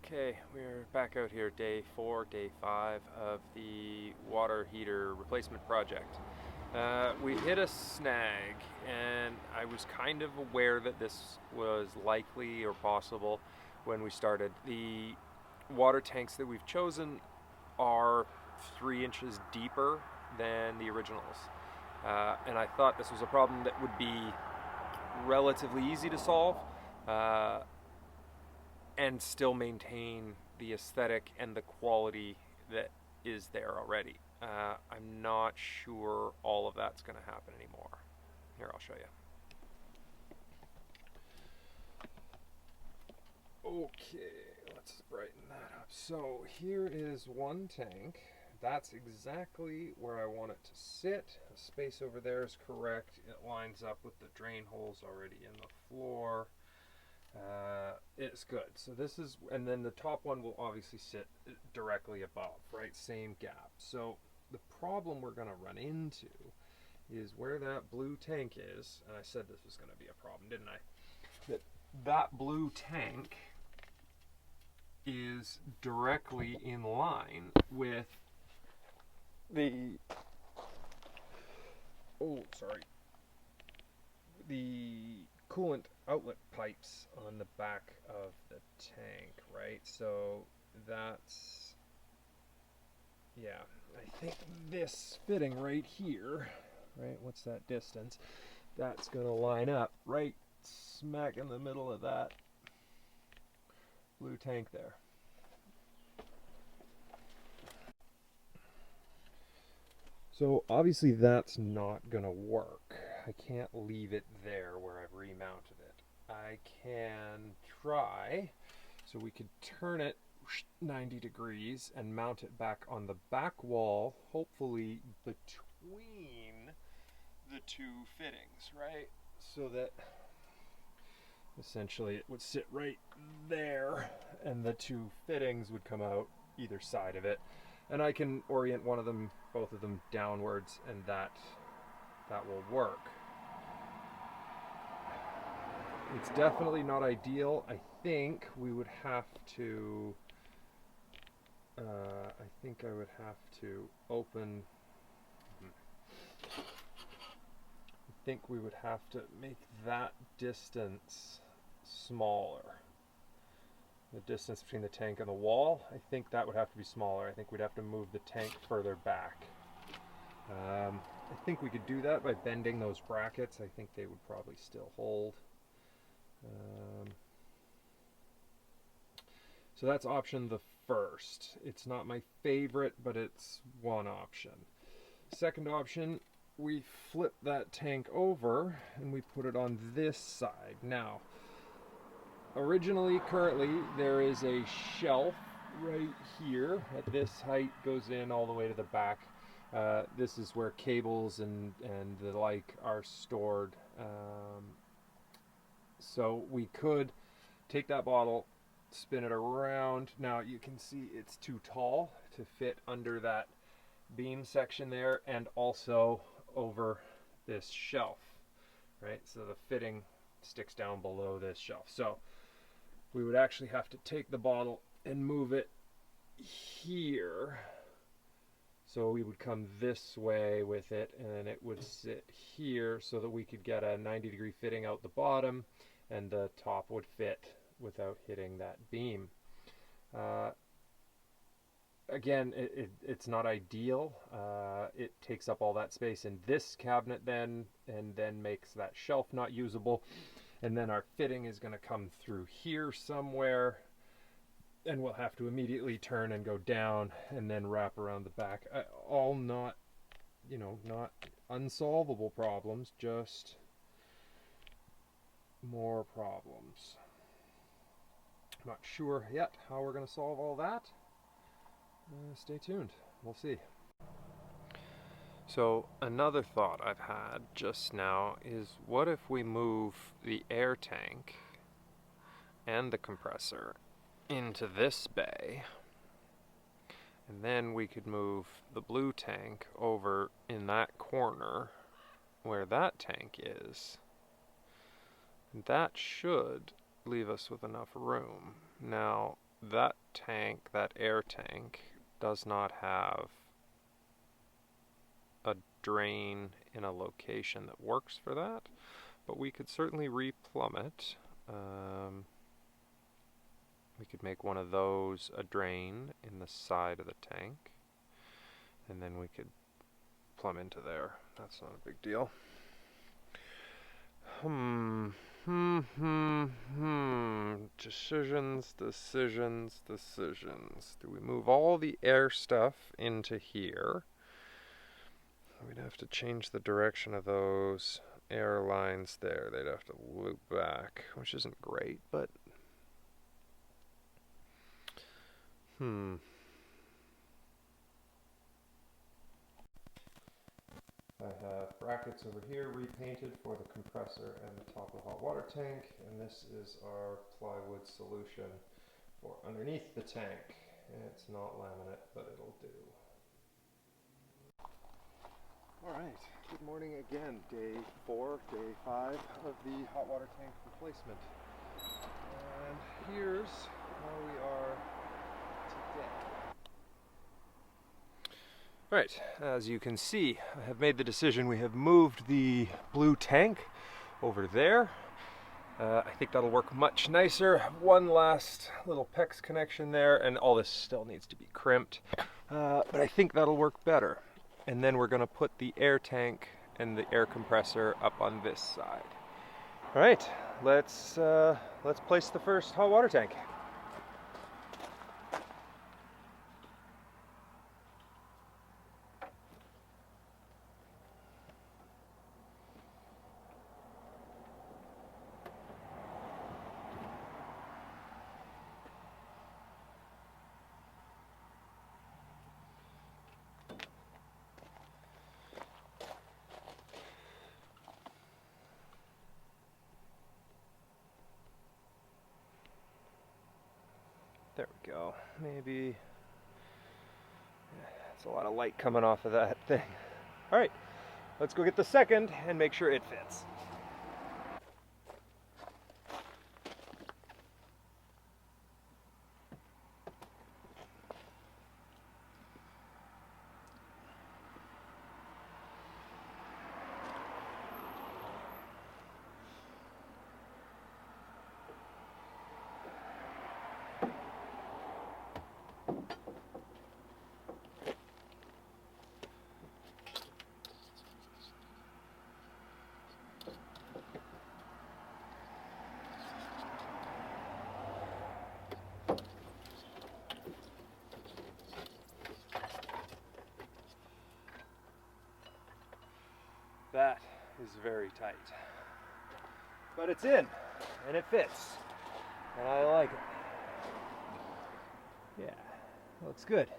Okay, we're back out here, day 4, day 5 of the water heater replacement project. We hit a snag, and I was kind of aware that this was likely or possible when we started. The water tanks that we've chosen are 3 inches deeper than the originals. And I thought this was a problem that would be relatively easy to solve. And still maintain the aesthetic and the quality that is there already. I'm not sure all of that's going to happen anymore. Here, I'll show you. Okay, let's brighten that up. So here is one tank. That's exactly where I want it to sit. The space over there is correct. It lines up with the drain holes already in the floor. It's good. So this is, and then the top one will obviously sit directly above, right? Same gap. So the problem we're going to run into is where that blue tank is, and I said this was going to be a problem, didn't I? That blue tank is directly in line with the, the coolant outlet pipes on the back of the tank, right? So that's, yeah, I think this fitting right here, right? What's that distance? That's going to line up right smack in the middle of that blue tank there. So obviously that's not going to work. I can't leave it there where I've remounted it. I can try, so we could turn it 90 degrees and mount it back on the back wall, hopefully between the two fittings, right? So that essentially it would sit right there and the two fittings would come out either side of it. And I can orient one of them, both of them downwards, and that will work. It's definitely not ideal. I think we would have to, I think I would have to open, I think we would have to make that distance smaller. The distance between the tank and the wall, I think that would have to be smaller. I think we'd have to move the tank further back. I think we could do that by bending those brackets. I think they would probably still hold. So that's option the first. It's not my favorite, but it's one option. Second option, we flip that tank over and we put it on this side. Now, currently, there is a shelf right here at this height, goes in all the way to the back. This is where cables and the like are stored. So we could take that bottle, spin it around. Now you can see it's too tall to fit under that beam section there and also over this shelf, right? So the fitting sticks down below this shelf. So we would actually have to take the bottle and move it here. So we would come this way with it and it would sit here so that we could get a 90-degree fitting out the bottom and the top would fit without hitting that beam. Again, it's not ideal. It takes up all that space in this cabinet then, and then makes that shelf not usable. And then our fitting is going to come through here somewhere, and we'll have to immediately turn and go down and then wrap around the back. All not, not unsolvable problems, just more problems. I'm not sure yet how we're going to solve all that. Stay tuned. We'll see. So another thought I've had just now is, what if we move the air tank and the compressor into this bay, and then we could move the blue tank over in that corner where that tank is. That should leave us with enough room. Now, that tank, that air tank, does not have a drain in a location that works for that, but we could certainly replumb it. We could make one of those a drain in the side of the tank, and then we could plumb into there. That's not a big deal. Decisions. Do we move all the air stuff into here? We'd have to change the direction of those air lines there. They'd have to loop back, which isn't great, but I have brackets over here repainted for the compressor and the top of the hot water tank, and this is our plywood solution for underneath the tank. It's not laminate, but it'll do. Alright, good morning again. Day 4, day 5 of the hot water tank replacement. And here's how we are today. Alright, as you can see, I have made the decision. We have moved the blue tank over there. I think that'll work much nicer. One last little PEX connection there, and all this still needs to be crimped. But I think that'll work better. And then we're going to put the air tank and the air compressor up on this side. All right, let's place the first hot water tank. There we go. Maybe it's a lot of light coming off of that thing. All right, let's go get the second and make sure it fits. That is very tight. But it's in, and it fits, and I like it. Yeah, looks good.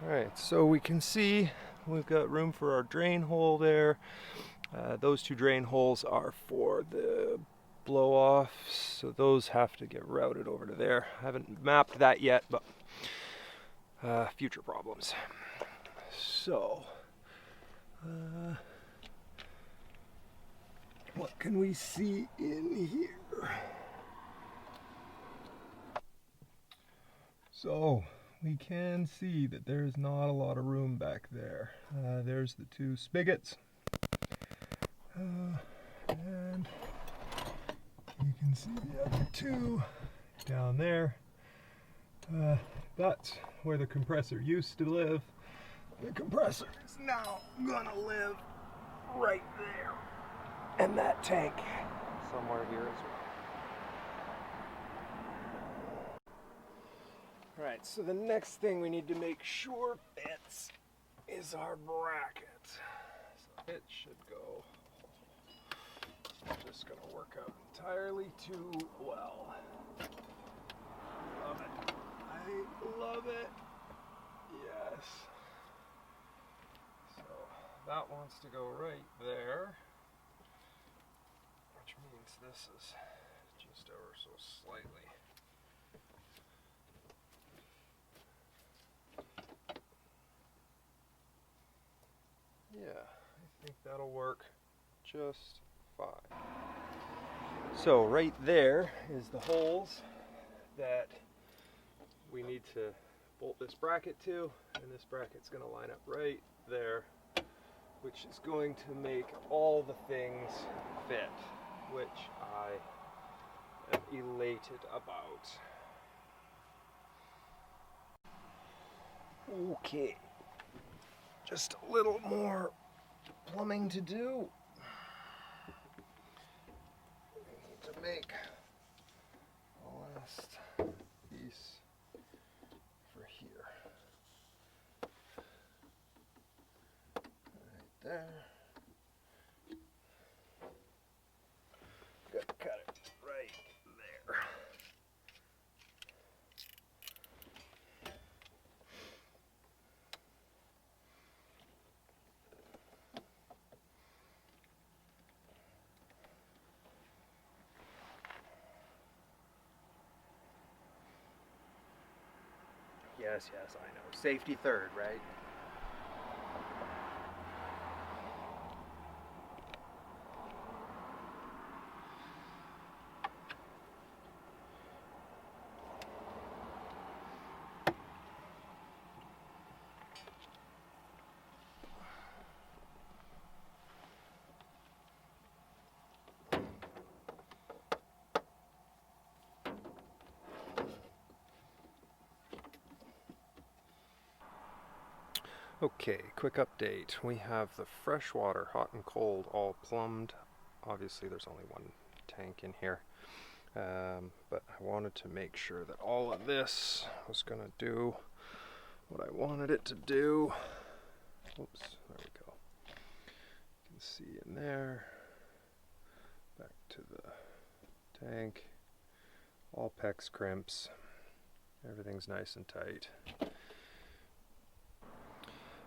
Alright, so we can see we've got room for our drain hole there. Those two drain holes are for the blow-offs, so those have to get routed over to there. I haven't mapped that yet, but future problems. So, what can we see in here? So, we can see that there's not a lot of room back there. There's the two spigots. And you can see the other two down there. That's where the compressor used to live. The compressor is now gonna live right there. And that tank somewhere here as well. Alright, so the next thing we need to make sure fits is our bracket. So it should go. It's just gonna work out entirely too well. Love it. I love it. Yes. So that wants to go right there, which means this is just ever so slightly. Yeah, I think that'll work just 5. So right there is the holes that we need to bolt this bracket to, and this bracket's going to line up right there, which is going to make all the things fit, which I am elated about. Okay, just a little more plumbing to do. We need to make the last piece for here. Right there. Gotta cut it right there. Yes, yes, I know. Safety third, right? Okay, quick update. We have the freshwater, hot and cold, all plumbed. Obviously there's only one tank in here, but I wanted to make sure that all of this was going to do what I wanted it to do. Oops, there we go. You can see in there, back to the tank, all PEX crimps, everything's nice and tight.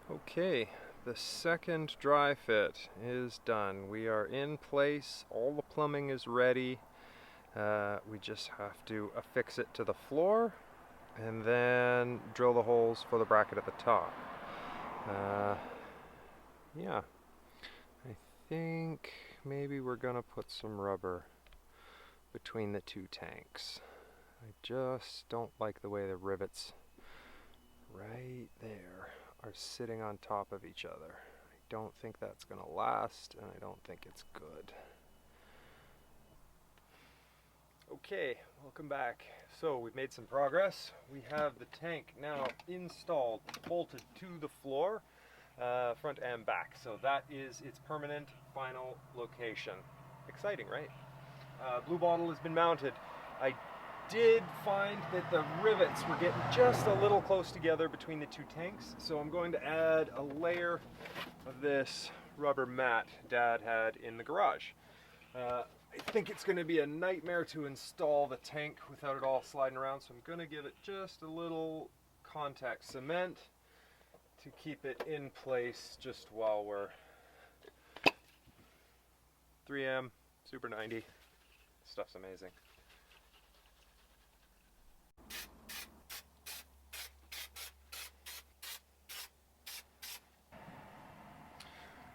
Okay, the second dry fit is done. We are in place, all the plumbing is ready. We just have to affix it to the floor and then drill the holes for the bracket at the top. Yeah, I think maybe we're gonna put some rubber between the two tanks. I just don't like the way the rivets right there are sitting on top of each other. I don't think that's going to last, and I don't think it's good. Okay, welcome back. So we've made some progress. We have the tank now installed, bolted to the floor, front and back. So that is its permanent final location. Exciting, right? Blue bottle has been mounted. I did find that the rivets were getting just a little close together between the two tanks, so I'm going to add a layer of this rubber mat Dad had in the garage. I think it's going to be a nightmare to install the tank without it all sliding around, so I'm going to give it just a little contact cement to keep it in place just while we're 3M, Super 90, stuff's amazing.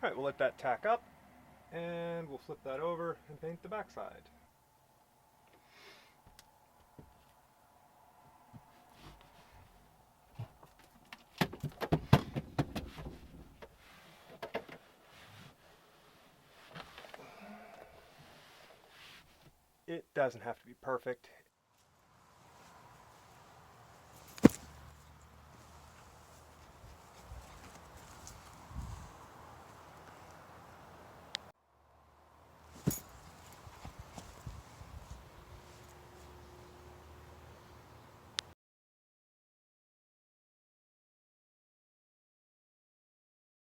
Alright, we'll let that tack up, and we'll flip that over and paint the backside. It doesn't have to be perfect.